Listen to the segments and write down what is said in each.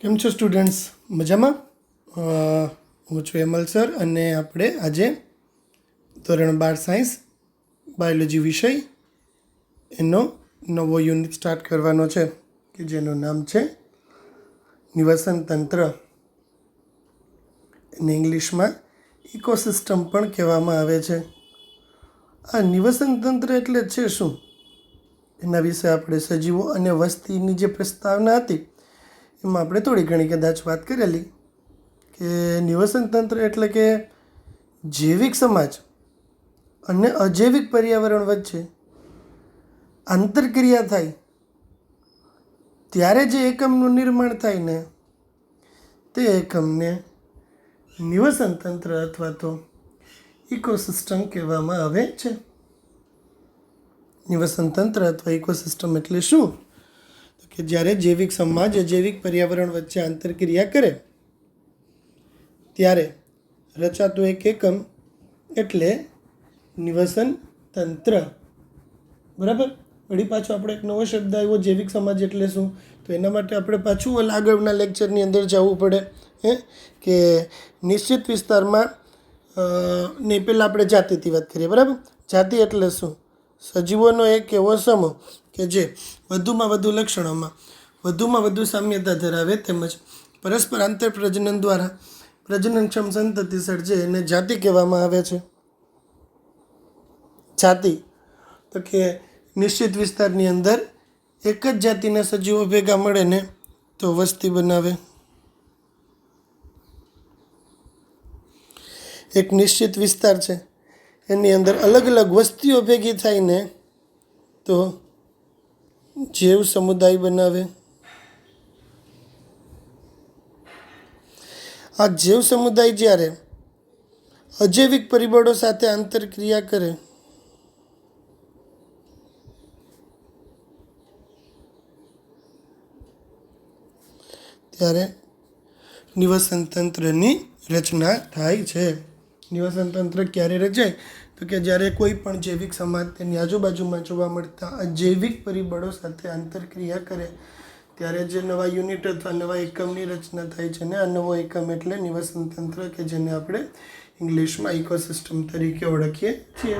કેમ છો સ્ટુડન્ટ્સ? મજામાં? હું છું હેમલ સર અને આપણે આજે ધોરણ 12 સાયન્સ બાયોલોજી વિષય એનો નવો યુનિટ સ્ટાર્ટ કરવાનો છે કે જેનું નામ છે નિવસન તંત્ર. એને ઇંગ્લિશમાં ઇકોસિસ્ટમ પણ કહેવામાં આવે છે. આ નિવસન તંત્ર એટલે છે શું? એના વિશે આપણે સજીવો અને વસ્તીની જે પ્રસ્તાવના હતી એમાં આપણે થોડી ઘણી કદાચ વાત કરેલી કે નિવસન તંત્ર એટલે કે જૈવિક સમાજ અને અજૈવિક પર્યાવરણ વચ્ચે આંતરક્રિયા થાય ત્યારે જે એકમનું નિર્માણ થાય ને તે એકમને નિવસન તંત્ર અથવા તો ઇકોસિસ્ટમ કહેવામાં આવે છે. નિવસન તંત્ર અથવા ઇકોસિસ્ટમ એટલે શું? કે જ્યારે જૈવિક સમાજ અજૈવિક પર્યાવરણ વચ્ચે આંતરક્રિયા કરે ત્યારે રચાતું એક એકમ એટલે નિવસન તંત્ર. બરાબર? વળી પાછો આપણે એક નવો શબ્દ આવ્યો, જૈવિક સમાજ એટલે શું? તો એના માટે આપણે પાછું આગળના લેક્ચરની અંદર જવું પડે કે નિશ્ચિત વિસ્તારમાં ને પહેલાં આપણે જાતિથી વાત કરીએ. બરાબર? જાતિ એટલે શું? સજીવોનો એક એવો સમૂહ કે જે વધુમાં વધુ લક્ષણોમાં વધુમાં વધુ સામ્યતા ધરાવે તેમજ પરસ્પર આંતરપ્રજનન દ્વારા પ્રજનનક્ષમ સંતતિ સર્જે એને જાતિ કહેવામાં આવે છે. જાતિ તો કે નિશ્ચિત વિસ્તારની અંદર એક જ જાતિના સજીવો ભેગા મળે ને તો વસ્તી બનાવે. એક નિશ્ચિત વિસ્તાર છે એની અંદર અલગ અલગ વસ્તીઓ ભેગી થઈને તો જૈવ સમુદાય બનાવે. આ જૈવ સમુદાય જ્યારે અજૈવિક પરિબળો સાથે આંતરક્રિયા કરે ત્યારે નિવસન તંત્રની રચના થાય છે. નિવસન તંત્ર ક્યારે રચાય? તો કે જ્યારે કોઈ પણ જૈવિક સમાજ તેની આજુબાજુમાં જોવા મળતા અજૈવિક પરિબળો સાથે આંતરક્રિયા કરે ત્યારે જે નવા યુનિટ અથવા નવા એકમની રચના થાય છે ને આ નવો એકમ એટલે નિવસન તંત્ર કે જેને આપણે ઇંગ્લિશમાં ઇકોસિસ્ટમ તરીકે ઓળખીએ છીએ.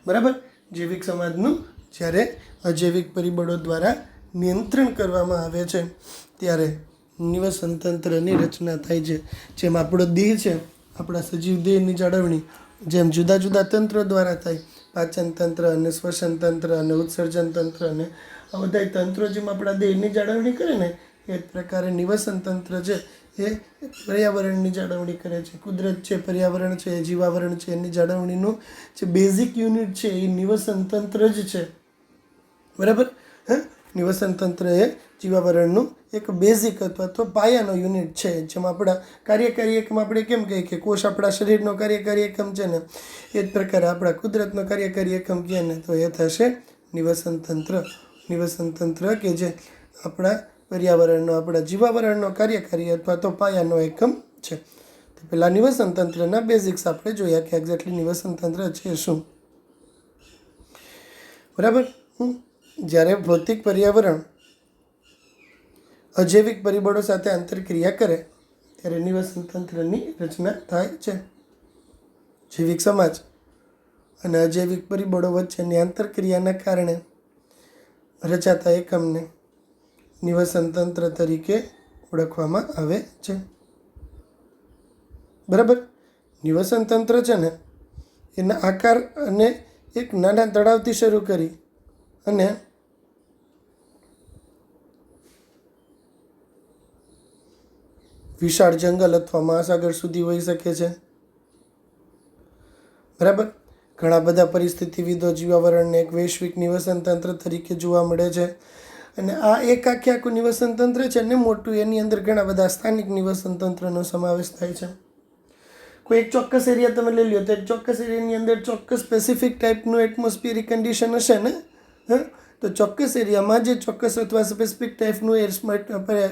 બરાબર? જૈવિક સમાજનું જ્યારે અજૈવિક પરિબળો દ્વારા નિયંત્રણ કરવામાં આવે છે ત્યારે નિવસન તંત્રની રચના થાય છે. જેમ આપણો દેહ છે, આપણા સજીવ દેહની જાળવણી જેમ જુદા જુદા તંત્રો દ્વારા થાય, પાચન તંત્ર અને શ્વસન તંત્ર અને ઉત્સર્જન તંત્ર અને આ બધા તંત્રો જેમ આપણા દેહની જાળવણી કરે ને એ જ પ્રકારે નિવસન તંત્ર છે એ પર્યાવરણની જાળવણી કરે છે. કુદરત છે, પર્યાવરણ છે, જીવાવરણ છે, એની જાળવણીનું જે બેઝિક યુનિટ છે એ નિવસન તંત્ર જ છે. બરાબર? નિવસન તંત્ર એ જીવાવરણનું એક બેઝિક અથવા તો પાયાનો યુનિટ છે. જેમાં આપણા કાર્યકારી એકમ આપણે કેમ કહીએ કે કોષ આપણા શરીરનો કાર્યકારી એકમ છે ને એ જ પ્રકારે આપણા કુદરતનો કાર્યકારી એકમ કહે ને તો એ થશે નિવસન તંત્ર. નિવસન તંત્ર કે જે આપણા પર્યાવરણનો આપણા જીવાવરણનો કાર્યકારી અથવા તો પાયાનો એકમ છે. તો પહેલાં નિવસન તંત્રના બેઝિક્સ આપણે જોયા કે એક્ઝેક્ટલી નિવસન તંત્ર છે શું. બરાબર? જ્યારે ભૌતિક પર્યાવરણ અજૈવિક પરિબળો સાથે આંતરક્રિયા કરે ત્યારે નિવસન તંત્રની રચના થાય છે. જૈવિક સમાજ અને અજૈવિક પરિબળો વચ્ચેની આંતરક્રિયાના કારણે રચાતા એકમને નિવસન તંત્ર તરીકે ઓળખવામાં આવે છે. બરાબર? નિવસન તંત્ર છે ને એના આકાર અને એક નાના તળાવથી શરૂ કરી અને વિશાળ જંગલ અથવા મહાસાગર સુધી હોઈ શકે છે. બરાબર? ઘણા બધા પરિસ્થિતિવિદો જીવાવરણને એક વૈશ્વિક નિવસન તંત્ર તરીકે જોવા મળે છે. અને આ એક આખું નિવસન તંત્ર છે ને મોટું, એની અંદર ઘણા બધા સ્થાનિક નિવસન તંત્રનો સમાવેશ થાય છે. કોઈ એક ચોક્કસ એરિયા તમે લઈ લો તો એક ચોક્કસ એરિયાની અંદર ચોક્કસ સ્પેસિફિક ટાઈપનું એટમોસ્ફિયરિક કન્ડિશન હશે ને તો ચોક્કસ એરિયામાં જે ચોક્કસ અથવા સ્પેસિફિક ટાઈપનું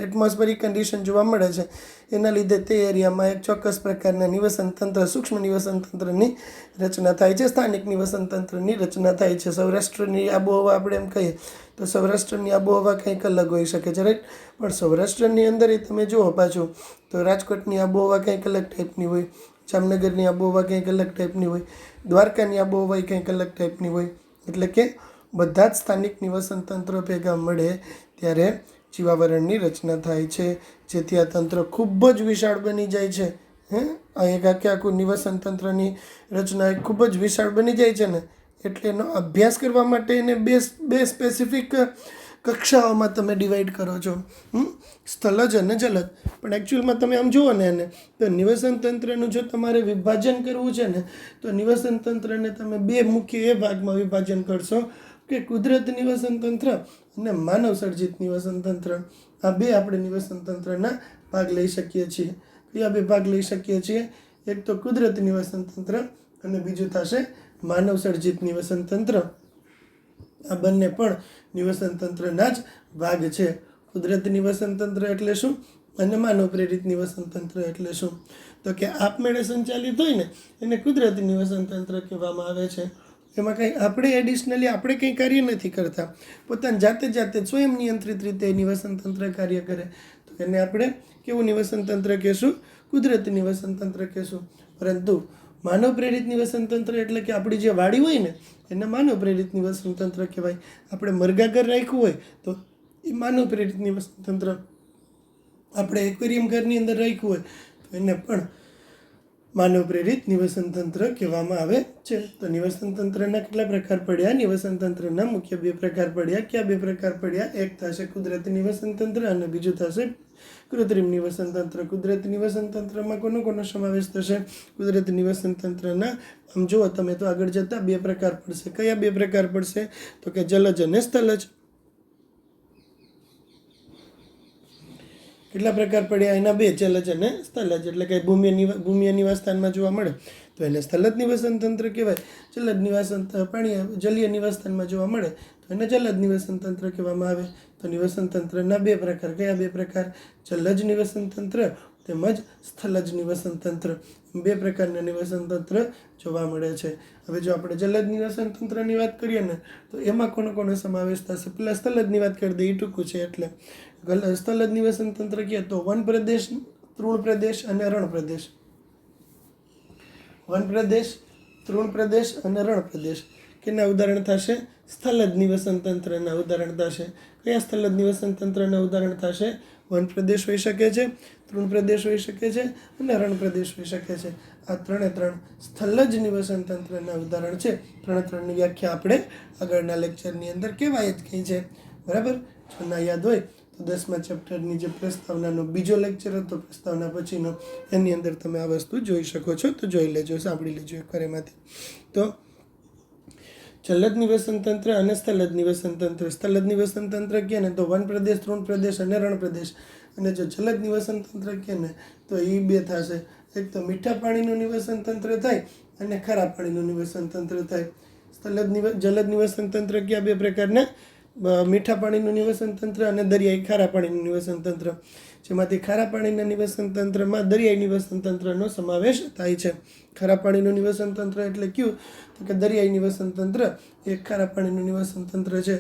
એટમોસ્ફેરિક કન્ડિશન જોવા મળે છે એના લીધે તે એરિયામાં એક ચોક્કસ પ્રકારના નિવસન તંત્ર, સૂક્ષ્મ નિવસન તંત્રની રચના થાય છે, સ્થાનિક નિવસન તંત્રની રચના થાય છે. સૌરાષ્ટ્રની આબોહવા આપણે એમ કહીએ તો સૌરાષ્ટ્રની આબોહવા કંઈક અલગ હોઈ શકે છે, રાઈટ. પણ સૌરાષ્ટ્રની અંદર એ તમે જુઓ પાછું તો રાજકોટની આબોહવા કંઈક અલગ ટાઈપની હોય, જામનગરની આબોહવા કંઈક અલગ ટાઈપની હોય, દ્વારકાની આબોહવા કંઈક અલગ ટાઈપની હોય. એટલે કે બધા જ સ્થાનિક નિવસન તંત્રો ભેગા મળે ત્યારે જીવાવરણની રચના થાય છે, જેથી આ તંત્ર ખૂબ જ વિશાળ બની જાય છે. આ એક આખું નિવસન તંત્રની રચના ખૂબ જ વિશાળ બની જાય છે ને, એટલે એનો અભ્યાસ કરવા માટે એને બે સ્પેસિફિક કક્ષાઓમાં તમે ડિવાઈડ કરો છો, સ્થલજ અને જલજ. પણ એકચ્યુઅલમાં તમે આમ જુઓ ને એને તો નિવસન તંત્રનું જો તમારે વિભાજન કરવું છે ને તો નિવસન તંત્રને તમે બે મુખ્ય એ ભાગમાં વિભાજન કરશો કે કુદરત નિવસન તંત્ર અને માનવ સર્જિત નિવસન તંત્ર. આ બે આપણે નિવસન તંત્રના ભાગ લઈ શકીએ છીએ. કયા બે ભાગ લઈ શકીએ છીએ? એક તો કુદરત નિવસન તંત્ર અને બીજું થશે માનવ સર્જિત નિવસન તંત્ર. આ બંને પણ નિવસન તંત્રના જ ભાગ છે. કુદરતી નિવસન તંત્ર એટલે શું અને માનવ પ્રેરિત નિવસન તંત્ર એટલે શું? તો કે આપમેળે સંચાલિત હોય ને એને કુદરતી નિવસન તંત્ર કહેવામાં આવે છે. એમાં કંઈ આપણે એડિશનલી આપણે કંઈ કાર્ય નથી કરતા, પોતાની જાતે સ્વયં નિયંત્રિત રીતે નિવસન તંત્ર કાર્ય કરે તો એને આપણે કેવું નિવસન તંત્ર કહેશું? કુદરતી નિવસન તંત્ર કહેશું. પરંતુ માનવ પ્રેરિત નિવસન તંત્ર એટલે કે આપણી જે વાડી હોય ને એને માનવ પ્રેરિત નિવસન તંત્ર કહેવાય. આપણે મરઘા ઘર રાખ્યું હોય તો એ માનવ પ્રેરિત નિવસન તંત્ર. આપણે એક્વેરિયમ ઘરની અંદર રાખ્યું હોય તો એને પણ માનવ પ્રેરિત નિવસન તંત્ર કહેવામાં આવે છે. તો નિવસન તંત્રના કેટલા પ્રકાર પડ્યા? નિવસન તંત્રના મુખ્ય બે પ્રકાર પડ્યા. કયા બે પ્રકાર પડ્યા? એક થશે કુદરતી નિવસન તંત્ર અને બીજું થશે કૃત્રિમ નિવસન તંત્ર. કુદરતી નિવસન તંત્રમાં કોનો સમાવેશ થશે? કુદરતી નિવસન તંત્રના આમ જુઓ તમે તો આગળ જતા બે પ્રકાર પડશે. કયા બે પ્રકાર પડશે? તો કે જલજ અને સ્થલજ. કેટલા પ્રકાર પડ્યા એના? બે, જલજ અને સ્થલજ. એટલે કે ભૂમિય નિવાસ સ્થાનમાં જોવા મળે તો એને સ્થલજ નિવસન તંત્ર કહેવાય. જલજ નિવાસન જલીય નિવાસ સ્થાનમાં જોવા મળે તો એને જલજ નિવસન તંત્ર કહેવામાં આવે. તો નિવસન તંત્રના બે પ્રકાર. કયા બે પ્રકાર? જલજ નિવસન તંત્ર તેમજ સ્થલજ નિવસન તંત્ર. બે પ્રકારના નિવસન તંત્ર જોવા મળે છે. હવે જો આપણે જલજ નિવસન તંત્રની વાત કરીએ ને તો એમાં કોનો સમાવેશ થશે? પેલા સ્થલજની વાત કરી દઈએ, ટૂંકું છે એટલે. સ્થલજ નિવસન તંત્ર કહે તો વન પ્રદેશ, તૃણ પ્રદેશ અને રણ પ્રદેશ. વન પ્રદેશ, તૃણ પ્રદેશ અને રણ પ્રદેશ કેના ઉદાહરણ થશે? સ્થલજ નિવસન તંત્રના ઉદાહરણ થશે. કયા સ્થલજ નિવસન તંત્રના ઉદાહરણ થશે? વન પ્રદેશ હોઈ શકે છે, તૃણ પ્રદેશ હોઈ શકે છે અને રણ પ્રદેશ હોઈ શકે છે. આ ત્રણે સ્થલજ નિવસન તંત્રના ઉદાહરણ છે. ત્રણની વ્યાખ્યા આપણે આગળના લેક્ચરની અંદર કહેવાય જ ગઈ છે. બરાબર? જો ના યાદ હોય તો 10મા ચેપ્ટરની જે પ્રસ્તાવનાનો બીજો લેક્ચર હતો, પ્રસ્તાવના પછીનો, એની અંદર તમે આ વસ્તુ જોઈ શકો છો. તો જોઈ લેજો, સાંભળી લેજો એકવાર એમાંથી. તો જલજ નિવસન તંત્ર અને સ્થલજ નિવસન તંત્ર. સ્થલજ નિવસન તંત્ર કહે ને તો વન પ્રદેશ, તૃણ પ્રદેશ અને રણ પ્રદેશ. અને જો જલજ નિવસન તંત્ર કહે ને તો એ બે થશે. એક તો મીઠા પાણીનું નિવસન તંત્ર થાય અને ખારા પાણીનું નિવસન તંત્ર થાય. જલજ નિવસન તંત્ર કયા બે પ્રકારના? મીઠા પાણીનું નિવસન તંત્ર અને દરિયાઈ ખારા પાણીનું નિવસન તંત્ર. જેમાંથી ખારા પાણીના નિવસન તંત્રમાં દરિયાઈ નિવસન તંત્રનો સમાવેશ થાય છે. ખારા પાણીનું નિવસન તંત્ર એટલે કયું? તો કે દરિયાઈ નિવસન તંત્ર એ ખારા પાણીનું નિવસન તંત્ર છે.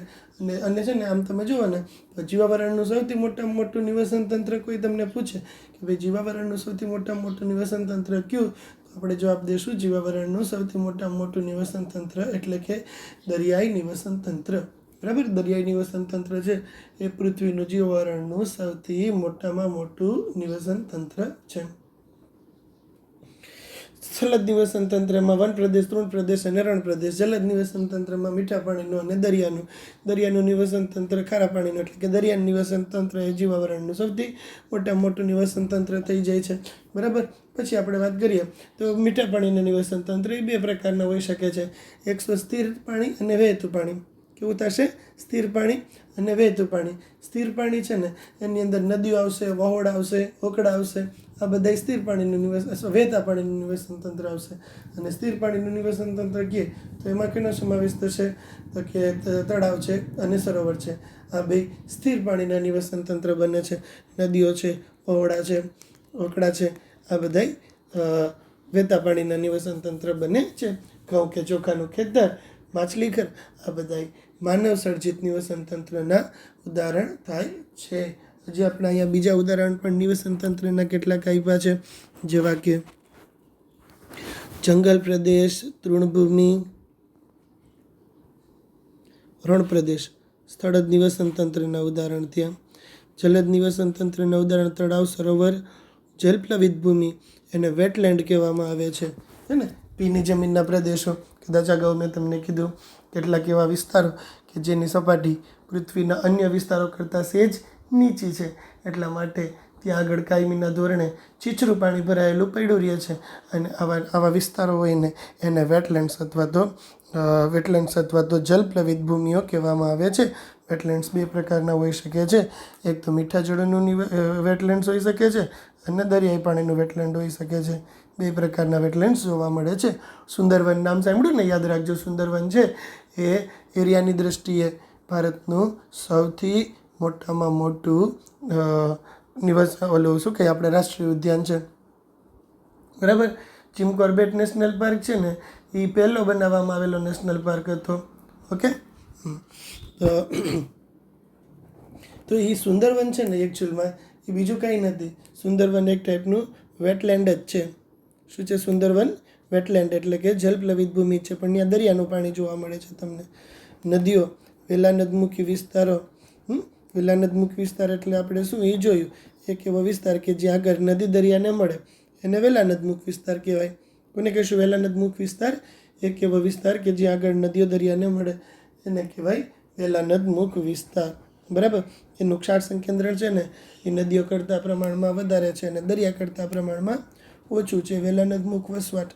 અને છે ને આમ તમે જુઓ ને તો જીવાવરણનું સૌથી મોટામાં મોટું નિવસન તંત્ર કોઈ તમને પૂછે કે ભાઈ જીવાવરણનું સૌથી મોટામાં મોટું નિવસન તંત્ર કયું? આપણે જવાબ દઈશું જીવાવરણનું સૌથી મોટામાં મોટું નિવસન તંત્ર એટલે કે દરિયાઈ નિવસન તંત્ર. બરાબર? દરિયાઈ નિવસન તંત્ર છે એ પૃથ્વીનું જીવાવરણનું સૌથી મોટામાં મોટું નિવસન તંત્ર છે. સ્થલજ નિવસન તંત્રમાં વન પ્રદેશ, તૃણ પ્રદેશ અને રણ પ્રદેશ. જલજ નિવસન તંત્રમાં મીઠા પાણીનું અને દરિયાનું નિવસન તંત્ર, ખારા પાણીનું એટલે કે દરિયાનું નિવસન તંત્ર એ જીવાવરણનું સૌથી મોટામાં મોટું નિવસન તંત્ર થઈ જાય છે. બરાબર? પછી આપણે વાત કરીએ તો મીઠા પાણીનું નિવસન તંત્ર એ બે પ્રકારના હોઈ શકે છે. એક તો સ્થિર પાણી અને વહેતું પાણી. કેવું થશે? સ્થિર પાણી અને વહેતું પાણી. સ્થિર પાણી છે ને એની અંદર નદીઓ આવશે, વહોડ આવશે, ઓકડા આવશે. આ બધા સ્થિર પાણીનું વહેતા પાણીનું નિવસન તંત્ર આવશે. અને સ્થિર પાણીનું નિવસન તંત્ર કહીએ તો એમાં કેનો સમાવેશ થશે? તો કે તળાવ છે અને સરોવર છે. આ બે સ્થિર પાણીના નિવસન તંત્ર બને છે. નદીઓ છે, વહોડા છે, ઓકડા છે, આ બધા વહેતા પાણીના નિવસન તંત્ર બને છે. ઘઉં કે ચોખાનું ખેતર, માછલીઘર, આ બધા માનવ સર્જિત નિવસન તંત્રના ઉદાહરણ થાય છે. હજી આપણે અહીંયા બીજા ઉદાહરણ પણ નિવસન તંત્રના કેટલાક આપ્યા છે, જેવા કે જંગલ પ્રદેશ, તૃણભૂમિ, રણ પ્રદેશ, સ્થળજ નિવસન તંત્રના ઉદાહરણ ત્યાં. જલદ નિવસન તંત્રના ઉદાહરણ તળાવ, સરોવર, જલપ્લાવિત ભૂમિ એને વેટલેન્ડ કહેવામાં આવે છે. હે ને? ભીની જમીનના પ્રદેશો, કદાચ અગાઉ મેં તમને કીધું કેટલાક એવા વિસ્તારો કે જેની સપાટી પૃથ્વીના અન્ય વિસ્તારો કરતાં સહેજ નીચી છે, એટલા માટે ત્યાં આગળ કાયમીના ધોરણે ચીચરું પાણી ભરાયેલું પડ્યું રહે છે. અને આવા વિસ્તારો હોય ને એને વેટલેન્ડ્સ અથવા તો જલપ્લવિત ભૂમિઓ કહેવામાં આવે છે. વેટલેન્ડ્સ બે પ્રકારના હોઈ શકે છે. એક તો મીઠા જળનું વેટલેન્ડ્સ હોઈ શકે છે અને દરિયાઈ પાણીનું વેટલેન્ડ હોઈ શકે છે. બે પ્રકારના વેટલેન્ડ્સ જોવા મળે છે. સુંદરવન નામ સાંભળ્યું ને? યાદ રાખજો, સુંદરવન છે એ એરિયાની દ્રષ્ટિએ ભારતનું સૌથી મોટામાં મોટું શું કહે આપણે રાષ્ટ્રીય ઉદ્યાન છે. બરાબર? જીમ કોર્બેટ નેશનલ પાર્ક છે ને એ પહેલો બનાવવામાં આવેલો નેશનલ પાર્ક હતો. ઓકે, તો એ સુંદરવન છે ને એકચ્યુઅલમાં એ બીજું કંઈ નથી. સુંદરવન એક ટાઈપનું વેટલેન્ડ જ છે. શું છે સુંદરવન? વેટલેન્ડ એટલે કે જલપ્લવિત ભૂમિ છે, પણ ત્યાં દરિયાનું પાણી જોવા મળે છે તમને. નદીઓ, વેલાનદમુખી વિસ્તારો. વેલાનદમુખી વિસ્તાર એટલે આપણે શું એ જોયું, એક એવો વિસ્તાર કે જ્યાં આગળ નદી દરિયાને મળે એને વેલાનદમુખ વિસ્તાર કહેવાય. કોને કહેશું વેલાનદમુખ વિસ્તાર? એક એવો વિસ્તાર કે જ્યાં આગળ નદીઓ દરિયાને મળે એને કહેવાય વેલાનદમુખ વિસ્તાર. બરાબર? એનું ક્ષાર સંકેન્દ્રણ છે ને એ નદીઓ કરતાં પ્રમાણમાં વધારે છે અને દરિયા કરતાં પ્રમાણમાં ઓછું છે. વેલાનદમુખ વસવાટ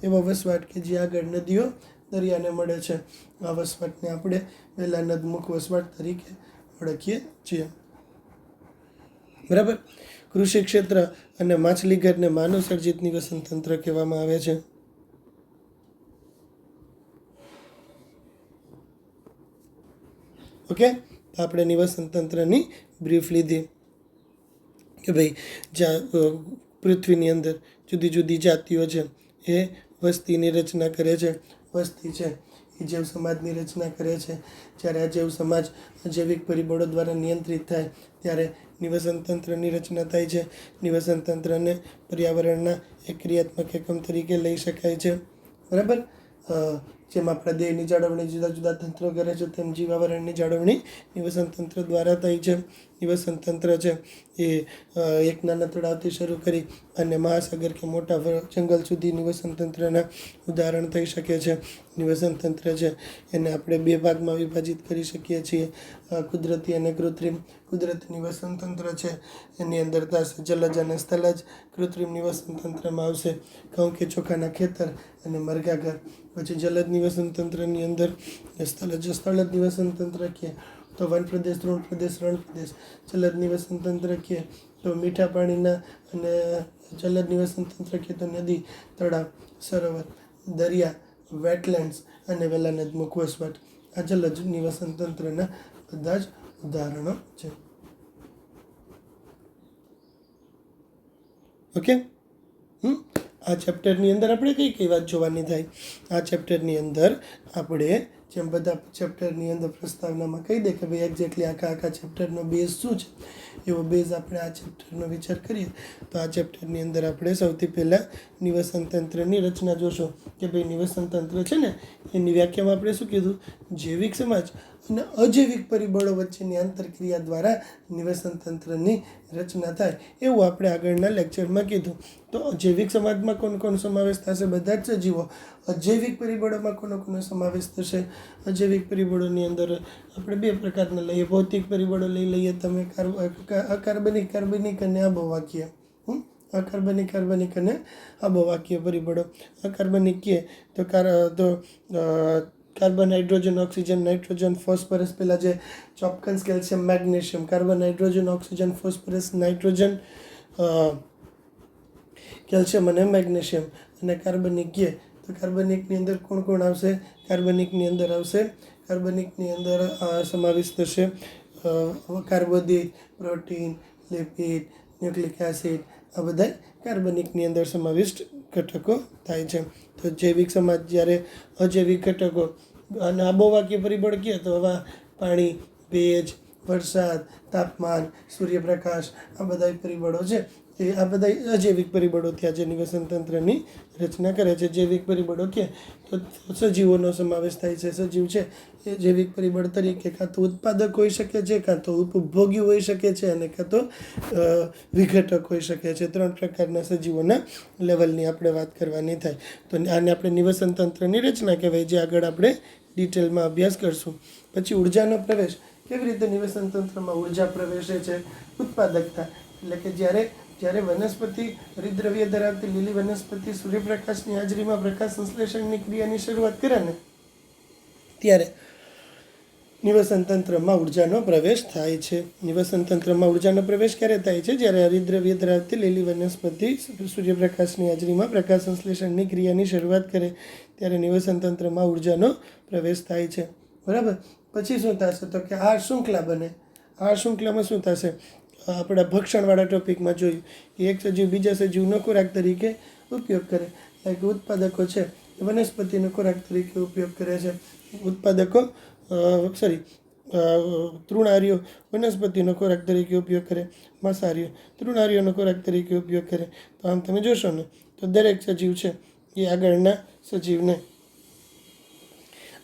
એવો વસવાટ કે જ્યાં આગળ નદીઓ દરિયાને મળે છે. આ વસવાટને આપણે વેલાનદમુખ વસવાટ તરીકે ઓળખીએ છીએ. બરાબર? કૃષિ ક્ષેત્ર અને માછલીઘરને માનવ સર્જિત નિવસન તંત્ર કહેવામાં આવે છે. ઓકે, તો આપણે નિવસન તંત્રની બ્રીફ લીધી કે ભાઈ જ્યાં પૃથ્વીની અંદર જુદી જુદી જાતિઓ છે એ વસ્તીની રચના કરે છે. વસ્તી છે એ જૈવ સમાજની રચના કરે છે. જ્યારે આ જૈવ સમાજ જૈવિક પરિબળો દ્વારા નિયંત્રિત થાય ત્યારે નિવસન તંત્રની રચના થાય છે. નિવસન તંત્રને પર્યાવરણના એક ક્રિયાત્મક એકમ તરીકે લઈ શકાય છે. બરાબર? જેમ આપણા દેહની જાળવણી જુદા જુદા તંત્રો કરે છે તેમ જીવાવરણની જાળવણી નિવસન તંત્ર દ્વારા થાય છે. નિવસન તંત્ર છે એ એક નાના તળાવથી શરૂ કરી અને મહાસાગર કે મોટા જંગલ સુધી નિવસન તંત્રના ઉદાહરણ થઈ શકે છે. નિવસન તંત્ર છે એને આપણે બે ભાગમાં વિભાજિત કરી શકીએ છીએ, કુદરતી અને કૃત્રિમ. કુદરતી નિવસન તંત્ર છે એની અંદર થશે જલજ અને સ્થલજ. કૃત્રિમ નિવસન તંત્રમાં આવશે ઘઉં કે ચોખાના ખેતર અને મરઘાઘર. પછી જલદ નિવસન તંત્રની અંદર સ્થળજ નિવસન તંત્ર કહે તો વન પ્રદેશ, તૃણ પ્રદેશ, રણ પ્રદેશ. જલદ નિવસન તંત્ર કહે તો મીઠા પાણીના અને જલદ નિવસન તંત્ર કહે તો નદી, તળાવ, સરોવર, દરિયા, વેટલેન્ડ્સ અને વેલાનદમુખ વસવાટ. આ જલદ નિવસન તંત્રના બધા જ ઉદાહરણો છે. ઓકે, આ ચેપ્ટરની અંદર આપણે કઈ કઈ વાત જોવાની થાય? આ ચેપ્ટરની અંદર આપણે જેમ બધા ચેપ્ટરની અંદર પ્રસ્તાવનામાં કહી દે કે ભાઈ એક્ઝેક્ટલી આખા ચેપ્ટરનો બેઝ શું છે, એવો બેઝ આપણે આ ચેપ્ટરનો વિચાર કરીએ તો આ ચેપ્ટરની અંદર આપણે સૌથી પહેલાં નિવસન તંત્રની રચના જોશું કે ભાઈ નિવસન તંત્ર છે ને એની વ્યાખ્યામાં આપણે શું કીધું? જૈવિક સમાજ અને અજૈવિક પરિબળો વચ્ચેની આંતરક્રિયા દ્વારા નિવસન તંત્રની રચના થાય એવું આપણે આગળના લેક્ચરમાં કીધું. તો અજૈવિક સમાજમાં કોણ સમાવેશ થશે? બધા જ સજીવો. અજૈવિક પરિબળોમાં કોનો સમાવેશ થશે? અજૈવિક પરિબળોની અંદર આપણે બે પ્રકારના લઈએ. ભૌતિક પરિબળો લઈ લઈએ તમે, કાર્બનિક અને આબોહવાકીય. કાર્બનિક અને આબોહવાકીય પરિબળો. કાર્બનિક કહે તો carbon, hydrogen, oxygen, nitrogen, phosphorus, પેલા જે ચોપકન્સ, calcium, magnesium, carbon, hydrogen, oxygen, phosphorus, nitrogen, calcium અને મેગ્નેશિયમ. અને કાર્બનિક કહે તો કાર્બનિકની અંદર કોણ કોણ આવશે? કાર્બનિકની અંદર આવશે, કાર્બનિકની અંદર સમાવિષ્ટ થશે કાર્બોદિત, પ્રોટીન, લિપિડ, ન્યુક્લિક એસિડ, આ બધા કાર્બનિકની અંદર સમાવિષ્ટ ઘટકો થાય છે. તો જૈવિક સમાજ જ્યારે અજૈવિક ઘટકો અને આબોહવાકીય પરિબળ કહે તો હવા, પાણી, ભેજ, વરસાદ, તાપમાન, સૂર્યપ્રકાશ, આ બધા પરિબળો છે એ આ બધા અજૈવિક પરિબળો થયા જે નિવસન તંત્રની રચના કરે છે. જૈવિક પરિબળો કહે તો સજીવોનો સમાવેશ થાય છે. સજીવ છે એ જૈવિક પરિબળ તરીકે કાં તો ઉત્પાદક હોઈ શકે છે, કાં તો ઉપભોગી હોઈ શકે છે, અને કાં તો વિઘટક હોઈ શકે છે. 3 પ્રકારના સજીવોના લેવલની આપણે વાત કરવાની થાય. તો આને આપણે નિવસન તંત્રની રચના કહેવાય, જે આગળ આપણે ડિટેલમાં અભ્યાસ કરશું. પછી ઉર્જાનો પ્રવેશ. કેવી રીતે નિવસન તંત્રમાં ઉર્જા પ્રવેશે છે? ઉત્પાદકતા, એટલે કે જ્યારે વનસ્પતિ હરિતદ્રવ્ય ધરાવતી લીલી વનસ્પતિ સૂર્યપ્રકાશની હાજરીમાં પ્રકાશ સંશ્લેષણની ક્રિયાની શરૂઆત કરે ને ત્યારે નિવસન તંત્રમાં ઉર્જાનો પ્રવેશ થાય છે. નિવસન તંત્રમાં ઉર્જાનો પ્રવેશ ક્યારે થાય છે? જ્યારે હરિતદ્રવ્ય ધરાવતી લીલી વનસ્પતિ સૂર્યપ્રકાશની હાજરીમાં પ્રકાશ સંશ્લેષણની ક્રિયાની શરૂઆત કરે ત્યારે નિવસન તંત્રમાં ઉર્જાનો પ્રવેશ થાય છે. બરાબર. પછી શું થશે? તો કે આ શૃંખલા બને. આ શૃંખલામાં શું થશે? આપણા ભક્ષણવાળા ટોપિકમાં જોયું કે એક સજીવ બીજા સજીવનો ખોરાક તરીકે ઉપયોગ કરે. લાઈક ઉત્પાદકો છે એ વનસ્પતિનો ખોરાક તરીકે ઉપયોગ કરે છે. ઉત્પાદકો તૃણારીઓ વનસ્પતિનો ખોરાક તરીકે ઉપયોગ કરે. માંસાહારીઓ તૃણારીઓનો ખોરાક તરીકે ઉપયોગ કરે. તો આમ તમે જોશો ને તો દરેક સજીવ છે એ આગળના સજીવને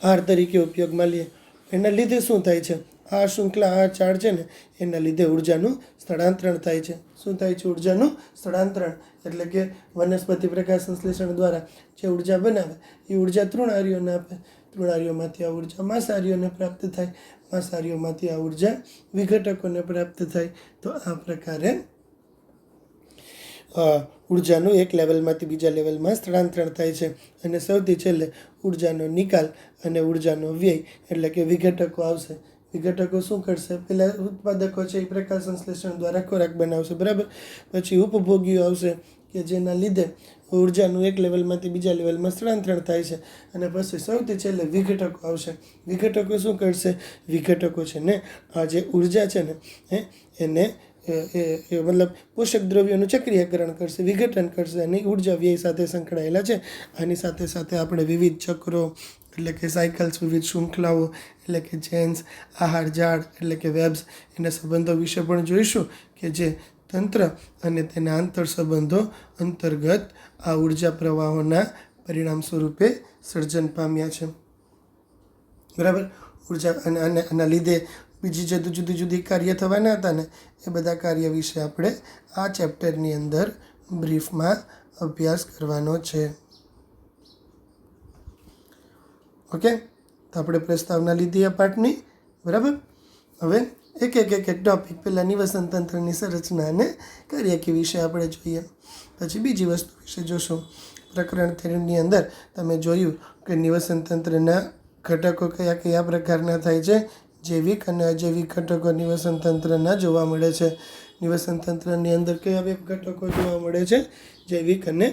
આહાર તરીકે ઉપયોગમાં લે. એના લીધે શું થાય છે? આ શૃંખલા, આ ચાળ છે ને એના લીધે ઉર્જાનું સ્થળાંતરણ થાય છે. શું થાય છે? ઉર્જાનું સ્થળાંતરણ. એટલે કે વનસ્પતિ પ્રકાશ સંશ્લેષણ દ્વારા જે ઉર્જા બનાવે એ ઉર્જા તૃણારીઓને આપે. તૃણારીઓમાંથી આ ઉર્જા માંસાહારીઓને પ્રાપ્ત થાય. માંસાહારીઓમાંથી આ ઉર્જા વિઘટકોને પ્રાપ્ત થાય. તો આ પ્રકારે ઉર્જાનું એક લેવલમાંથી બીજા લેવલમાં સ્થળાંતરણ થાય છે. અને સૌથી છેલ્લે ઉર્જાનો નિકાલ અને ઉર્જાનો વ્યય, એટલે કે વિઘટકો આવશે. વિઘટકો શું કરશે? પહેલાં ઉત્પાદકો છે એ પ્રકાશ સંશ્લેષણ દ્વારા ખોરાક બનાવશે. બરાબર. પછી ઉપભોગીઓ આવશે કે જેના લીધે ઉર્જાનું એક લેવલમાંથી બીજા લેવલમાં સ્થળાંતરણ થાય છે. અને પછી સૌથી છેલ્લે વિઘટકો આવશે. વિઘટકો શું કરશે? વિઘટકો છે ને આ જે ઉર્જા છે ને એને મતલબ પોષક દ્રવ્યોનું ચક્રીયકરણ કરશે, વિઘટન કરશે અને ઉર્જા વ્યય સાથે સંકળાયેલા છે. આની સાથે સાથે આપણે વિવિધ ચક્રો એટલે કે સાયકલ્સ, વિવિધ શૃંખલાઓ એટલે કે ચેન્સ, આહાર જાળ એટલે કે વેબ્સ, એના સંબંધો વિશે પણ જોઈશું કે જે તંત્ર અને તેના આંતર સંબંધો અંતર્ગત આ ઉર્જા પ્રવાહોના પરિણામ સ્વરૂપે સર્જન પામ્યા છે. બરાબર. ઉર્જા અને આના લીધે બીજી જુદી જુદી કાર્ય થવાના હતા ને એ બધા કાર્ય વિશે આપણે આ ચેપ્ટરની અંદર બ્રીફમાં અભ્યાસ કરવાનો છે. ઓકે. તો આપણે પ્રસ્તાવના લીધી આ પાઠની. બરાબર. હવે એક ટોપિક પહેલાં નિવસન તંત્રની સંરચના અને કાર્યકી વિશે આપણે જોઈએ. પછી બીજી વસ્તુ વિશે જોશું. પ્રકરણ 13ની અંદર તમે જોયું કે નિવસન તંત્રના ઘટકો કયા કયા પ્રકારના થાય છે. જૈવિક અને અજૈવિક ઘટકો નિવસન તંત્રના જોવા મળે છે. નિવસન તંત્રની અંદર કયા બે ઘટકો જોવા મળે છે? જૈવિક અને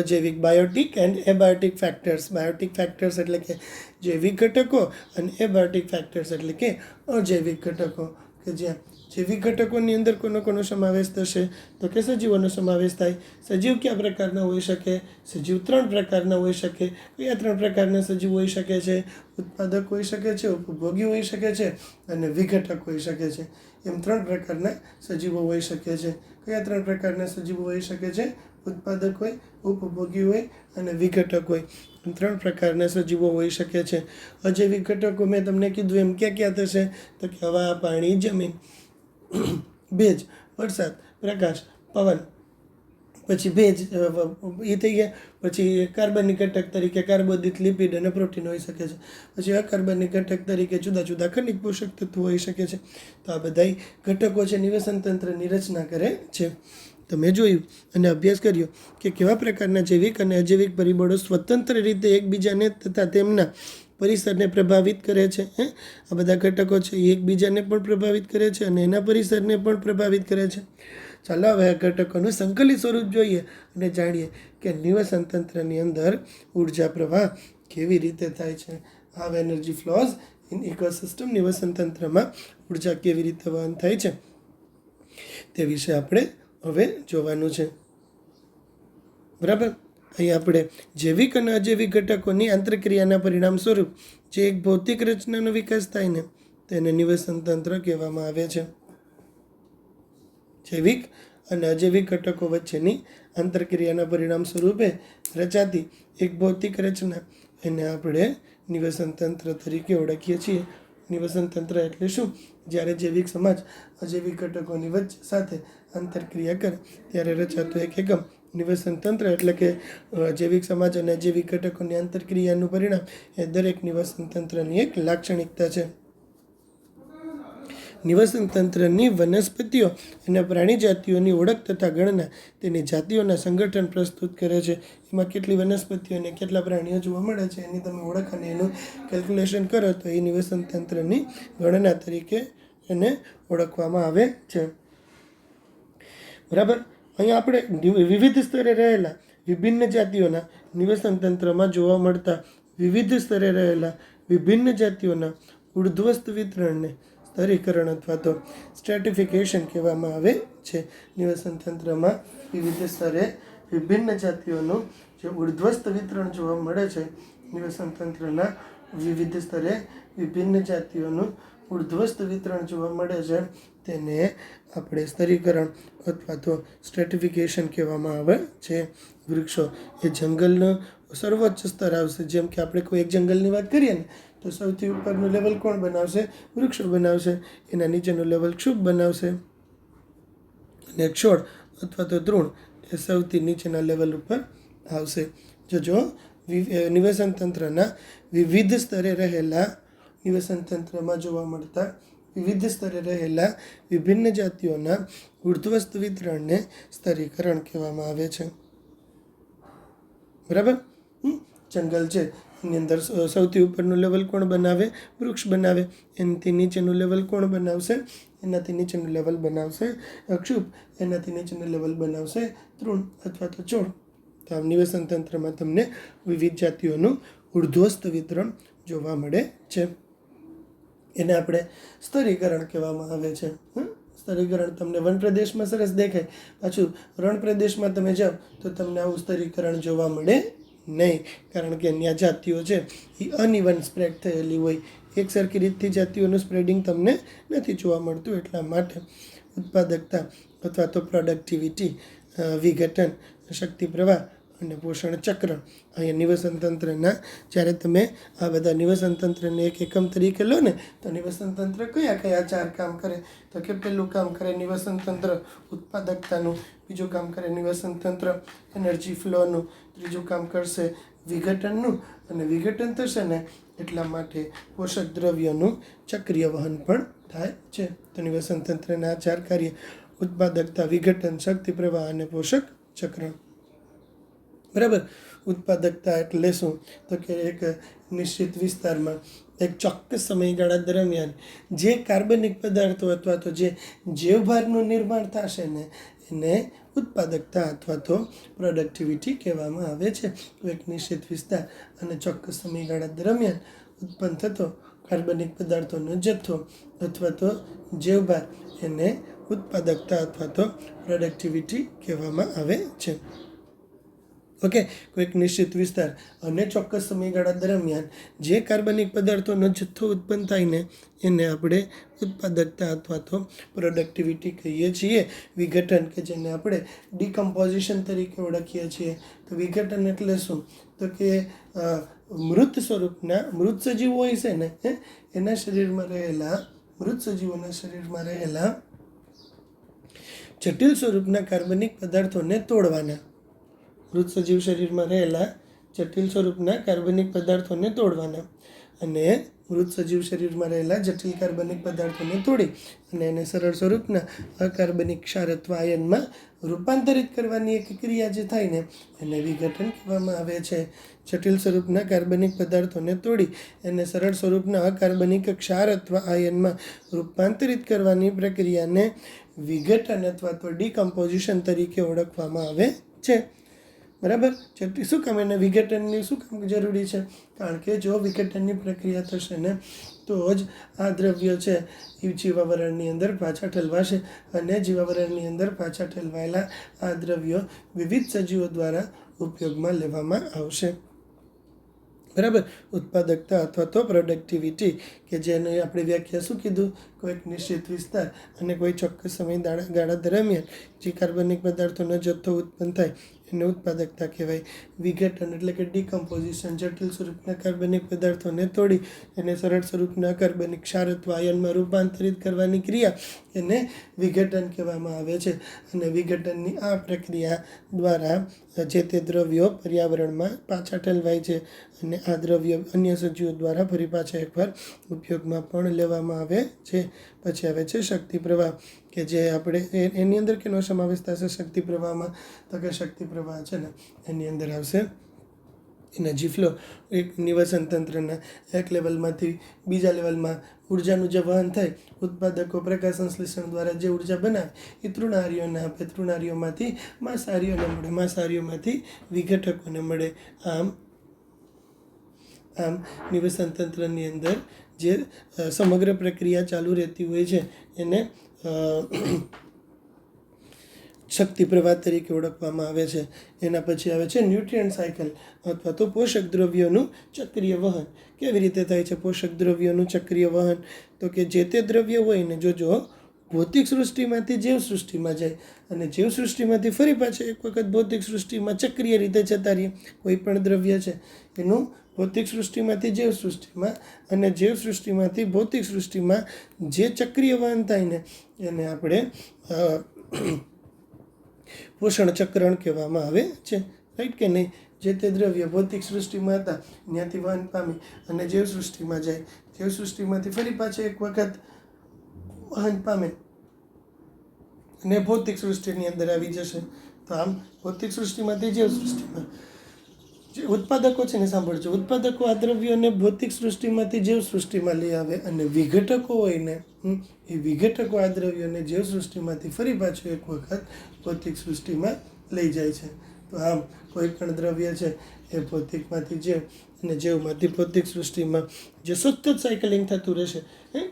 અજૈવિક. Biotic and abiotic factors. Biotic factors એટલે કે જૈવિક ઘટકો અને એબાયોટિક ફેક્ટર્સ એટલે કે અજૈવિક ઘટકો. કે જ્યાં જૈવિક ઘટકોની અંદર કોનો સમાવેશ થશે? તો કે સજીવોનો સમાવેશ થાય. સજીવ કયા પ્રકારના હોઈ શકે? સજીવ 3 પ્રકારના હોઈ શકે. કયા 3 પ્રકારના સજીવ હોઈ શકે છે? ઉત્પાદક હોઈ શકે છે, ઉપભોગી હોઈ શકે છે અને વિઘટક હોઈ શકે છે. એમ 3 પ્રકારના સજીવો હોઈ શકે છે. કયા 3 પ્રકારના સજીવો હોઈ શકે છે? ઉત્પાદક હોય, ઉપભોગી હોય અને વિઘટક હોય. 3 પ્રકારના સજીવો હોઈ શકે છે. અજૈવિક ઘટકો મેં તમને કીધું એમ ક્યાં થશે? તો કે હવા, પાણી, જમીન, ભેજ, વરસાદ, પ્રકાશ, પવન. પછી ભેજ એ થઈ ગયા. પછી કાર્બનિક ઘટક તરીકે કાર્બોદિત, લિપિડ અને પ્રોટીન હોઈ શકે છે. પછી અકાર્બનિક ઘટક તરીકે જુદા જુદા ખનિજ પોષક તત્વો હોઈ શકે છે. તો આ બધા ઘટકો છે નિવસન તંત્રની રચના કરે છે. તમે જોયું અને અભ્યાસ કર્યો કે કેવા પ્રકારના જૈવિક અને અજૈવિક પરિબળો સ્વતંત્ર રીતે એકબીજાને તથા તેમના પરિસરને પ્રભાવિત કરે છે. આ બધા ઘટકો છે એ એકબીજાને પણ પ્રભાવિત કરે છે અને એના પરિસરને પણ પ્રભાવિત કરે છે. ચાલો હવે આ ઘટકોનું સંકલિત સ્વરૂપ જોઈએ અને જાણીએ કે નિવસન તંત્રની અંદર ઉર્જા પ્રવાહ કેવી રીતે થાય છે. હાવ એનર્જી ફ્લોઝ ઇન ઇકોસિસ્ટમ. નિવસન તંત્રમાં ઉર્જા કેવી રીતે વહન થાય છે તે વિશે આપણે હવે જોવાનું છે. બરાબર. અહીં આપણે જૈવિક અને અજૈવિક ઘટકોની આંતરક્રિયાના પરિણામ સ્વરૂપ જે એક ભૌતિક રચનાનો વિકાસ થાય ને તેને નિવસન તંત્ર કહેવામાં આવે છે. જૈવિક અને અજૈવિક ઘટકો વચ્ચેની આંતરક્રિયાના પરિણામ સ્વરૂપે રચાતી એક ભૌતિક રચના એને આપણે નિવસન તંત્ર તરીકે ઓળખીએ છીએ. નિવસન તંત્ર એટલે શું? જ્યારે જૈવિક સમાજ અજૈવિક ઘટકોની વચ્ચે સાથે આંતરક્રિયા કરે ત્યારે રચાતું એક એકમ નિવસન તંત્ર. એટલે કે જૈવિક સમાજ અને અજૈવિક ઘટકોની આંતરક્રિયાનું પરિણામ એ દરેક નિવસન તંત્રની એક લાક્ષણિકતા છે. નિવસન તંત્રની વનસ્પતિઓ અને પ્રાણી જાતિઓની ઓળખ તથા ગણના તેની જાતિઓના સંગઠન પ્રસ્તુત કરે છે. એમાં કેટલી વનસ્પતિઓ અને કેટલા પ્રાણીઓ જોવા મળે છે એની તમે ઓળખ અને એનું કેલ્ક્યુલેશન કરો તો એ નિવસન તંત્રની ગણના તરીકે એને ઓળખવામાં આવે છે. બરાબર. અહીંયા આપણે વિવિધ સ્તરે રહેલા વિભિન્ન જાતિઓના નિવસન તંત્રમાં જોવા મળતા વિવિધ સ્તરે રહેલા વિભિન્ન જાતિઓના ઉર્ધ્વસ્થ વિતરણને સ્તરીકરણ અથવા તો સ્ટ્રેટિફિકેશન કહેવામાં આવે છે. નિવસન તંત્રમાં વિવિધ સ્તરે વિભિન્ન જાતિઓનું જે ઉર્ધ્વસ્થ વિતરણ જોવા મળે છે, નિવસન તંત્રના વિવિધ સ્તરે વિભિન્ન જાતિઓનું ઉર્ધ્વસ્થ વિતરણ જોવા મળે છે તેને આપણે સ્તરીકરણ અથવા તો સ્ટ્રેટિફિકેશન કહેવામાં આવે છે. વૃક્ષો એ જંગલનો સર્વોચ્ચ સ્તર આવશે. જેમ કે આપણે કોઈ એક જંગલની વાત કરીએ ને તો સૌથી ઉપરનું લેવલ કોણ બનાવશે? વૃક્ષો બનાવશે. એના નીચેનું લેવલ ક્ષુપ બનાવશે અને છોડ અથવા તો તૃણ એ સૌથી નીચેના લેવલ ઉપર આવશે. જો નિવસન તંત્રના વિવિધ સ્તરે રહેલા નિવસન તંત્રમાં જોવા મળતા વિવિધ સ્તરે રહેલા વિભિન્ન જાતિઓના ઉર્ધ્વસ્થ વિતરણને સ્તરીકરણ કહેવામાં આવે છે. બરાબર. જંગલ છે એની અંદર સૌથી ઉપરનું લેવલ કોણ બનાવે? વૃક્ષ બનાવે. એનાથી નીચેનું લેવલ કોણ બનાવશે? એનાથી નીચેનું લેવલ બનાવશે ક્ષુપ. એનાથી નીચેનું લેવલ બનાવશે તૃણ અથવા તો છોડ. તો આમ નિવસન તંત્રમાં તમને વિવિધ જાતિઓનું ઉર્ધ્વસ્થ વિતરણ જોવા મળે છે. એને આપણે સ્તરીકરણ કહેવામાં આવે છે. સ્તરીકરણ તમને વન પ્રદેશમાં સરસ દેખાય, પાછું રણ પ્રદેશમાં તમે જાઓ તો તમને આવું સ્તરીકરણ જોવા મળે નહીં. કારણ કે ત્યાં જાતિઓ છે એ અનઇવન સ્પ્રેડ થયેલી હોય. એક સરખી રીતથી જાતિઓનું સ્પ્રેડિંગ તમને નથી જોવા મળતું. એટલા માટે ઉત્પાદકતા અથવા તો પ્રોડક્ટિવિટી, વિઘટન, શક્તિ પ્રવાહ અને પોષણ ચક્ર અહીંયા નિવસન તંત્રના જ્યારે તમે આ બધા નિવસન તંત્રને એક એકમ તરીકે લો ને તો નિવસન તંત્ર કયા કયા 4 કામ કરે? તો કે પહેલું કામ કરે નિવસન તંત્ર ઉત્પાદકતાનું, બીજું કામ કરે નિવસન તંત્ર એનર્જી ફ્લોનું, ત્રીજું કામ કરશે વિઘટનનું, અને વિઘટન થશે ને એટલા માટે પોષક દ્રવ્યોનું ચક્રીય વહન પણ થાય છે. તો નિવસન તંત્રના 4 કાર્ય ઉત્પાદકતા, વિઘટન, શક્તિ પ્રવાહ અને પોષક ચક્ર. બરાબર. ઉત્પાદકતા એટલે શું? તો કે એક નિશ્ચિત વિસ્તારમાં એક ચોક્કસ સમયગાળા દરમિયાન જે કાર્બનિક પદાર્થો અથવા તો જે જૈવભારનું નિર્માણ થશે ને એને ઉત્પાદકતા અથવા તો પ્રોડક્ટિવિટી કહેવામાં આવે છે. તો એક નિશ્ચિત વિસ્તાર અને ચોક્કસ સમયગાળા દરમિયાન ઉત્પન્ન થતો કાર્બનિક પદાર્થોનો જથ્થો અથવા તો જૈવભાર એને ઉત્પાદકતા અથવા તો પ્રોડક્ટિવિટી કહેવામાં આવે છે. ઓકે. કોઈક નિશ્ચિત વિસ્તાર અને ચોક્કસ સમયગાળા દરમિયાન જે કાર્બનિક પદાર્થોનો જથ્થો ઉત્પન્ન થાય ને એને આપણે ઉત્પાદકતા અથવા તો પ્રોડક્ટિવિટી કહીએ છીએ. વિઘટન કે જેને આપણે ડિકમ્પોઝિશન તરીકે ઓળખીએ છીએ. તો વિઘટન એટલે શું? તો કે મૃત સ્વરૂપના મૃત સજીવો હોય છે ને એના શરીરમાં રહેલા મૃત સજીવોના શરીરમાં રહેલા જટિલ સ્વરૂપના કાર્બનિક પદાર્થોને તોડવાના. મૃત સજીવ શરીરમાં રહેલા જટિલ સ્વરૂપના કાર્બનિક પદાર્થોને તોડવાના અને મૃત સજીવ શરીરમાં રહેલા જટિલ કાર્બનિક પદાર્થોને તોડી અને એને સરળ સ્વરૂપના અકાર્બનિક ક્ષાર અથવા આયનમાં રૂપાંતરિત કરવાની એક ક્રિયા જે થાય ને એને વિઘટન કહેવામાં આવે છે. જટિલ સ્વરૂપના કાર્બનિક પદાર્થોને તોડી એને સરળ સ્વરૂપના અકાર્બનિક ક્ષાર અથવા આયનમાં રૂપાંતરિત કરવાની પ્રક્રિયાને વિઘટન અથવા તો ડીકમ્પોઝિશન તરીકે ઓળખવામાં આવે છે. બરાબર. શું કામ એને વિઘટનની શું કામ જરૂરી છે? કારણ કે જો વિઘટનની પ્રક્રિયા થશે ને તો જ આ દ્રવ્યો છે એ જીવાવરણની અંદર પાછા ઠલવાશે અને જીવાવરણની અંદર પાછા ઠલવાયેલા આ દ્રવ્યો વિવિધ સજીવો દ્વારા ઉપયોગમાં લેવામાં આવશે. બરાબર. ઉત્પાદકતા અથવા તો પ્રોડક્ટિવિટી કે જેને આપણે વ્યાખ્યા શું કીધું? કોઈક નિશ્ચિત વિસ્તાર અને કોઈ ચોક્કસ સમયગાળા દરમિયાન જે કાર્બનિક પદાર્થોનો જથ્થો ઉત્પન્ન થાય એને ઉત્પાદકતા કહેવાય. વિઘટન એટલે કે ડીકમ્પોઝિશન જટિલ સ્વરૂપના કાર્બનિક પદાર્થોને તોડી એને સરળ સ્વરૂપના કાર્બનિક ક્ષાર અથવા આયનમાં રૂપાંતરિત કરવાની ક્રિયા એને વિઘટન કહેવામાં આવે છે. અને વિઘટનની આ પ્રક્રિયા દ્વારા જે તે દ્રવ્યો પર્યાવરણમાં પાછા ઠલવાય છે અને આ દ્રવ્યો અન્ય સજીવો દ્વારા ફરી પાછા એકવાર ઉપયોગમાં પણ લેવામાં આવે છે. પછી આવે છે શક્તિ પ્રવાહ કે જે આપણે એની અંદર કેનો સમાવેશ થશે શક્તિ પ્રવાહમાં? તો કે શક્તિ પ્રવાહ છે ને એની અંદર આવશે એનર્જી ફ્લો. એક નિવસન તંત્રના એક લેવલમાંથી બીજા લેવલમાં ઉર્જાનું જે વહન થાય, ઉત્પાદકો પ્રકાશ સંશ્લેષણ દ્વારા જે ઉર્જા બનાવે એ તૃણાહારીઓને આપે, તૃણાહારીઓમાંથી માંસાહારીઓને મળે, માંસાહારીઓમાંથી વિઘટકોને મળે. આમ નિવસન તંત્રની અંદર જે સમગ્ર પ્રક્રિયા ચાલુ રહેતી હોય છે એને શક્તિ પ્રવાહ તરીકે ઓળખવામાં આવે છે. એના પછી આવે છે ન્યુટ્રિયન્ટ સાયકલ અથવા તો પોષક દ્રવ્યોનું ચક્રીય વહન. કેવી રીતે થાય છે પોષક દ્રવ્યોનું ચક્રીય વહન? તો કે જે તે દ્રવ્ય હોય ને જો ભૌતિક સૃષ્ટિમાંથી જીવ સૃષ્ટિમાં જાય અને જીવ સૃષ્ટિમાંથી ફરી પાછા એક વખત ભૌતિક સૃષ્ટિમાં ચક્રીય રીતે જતા રહીએ. કોઈ પણ દ્રવ્ય છે એનું ભૌતિક સૃષ્ટિમાંથી જીવ સૃષ્ટિમાં અને જીવ સૃષ્ટિમાંથી ભૌતિક સૃષ્ટિમાં જે ચક્રીય વહન થાય ને એને આપણે પોષણ ચક્રણ કહેવામાં આવે છે. રાઈટ કે નહીં? જે તે દ્રવ્ય ભૌતિક સૃષ્ટિમાં હતા ત્યાંથી વહન પામી અને જીવ સૃષ્ટિમાં જાય, જીવ સૃષ્ટિમાંથી ફરી પાછા એક વખત વહન પામે અને ભૌતિક સૃષ્ટિની અંદર આવી જશે. તો આમ ભૌતિક સૃષ્ટિમાંથી જીવ સૃષ્ટિમાં જે ઉત્પાદકો છે ને, સાંભળજો, ઉત્પાદકો આ દ્રવ્યોને ભૌતિક સૃષ્ટિમાંથી જીવ સૃષ્ટિમાં લઈ આવે અને વિઘટકો હોય ને એ વિઘટકો આ દ્રવ્યોને જીવ સૃષ્ટિમાંથી ફરી પાછું એક વખત ભૌતિક સૃષ્ટિમાં લઈ જાય છે. તો આમ કોઈ પણ દ્રવ્ય છે એ ભૌતિકમાંથી જીવ અને જીવમાંથી ભૌતિક સૃષ્ટિમાં જે સતત સાયકલિંગ થતું રહેશે.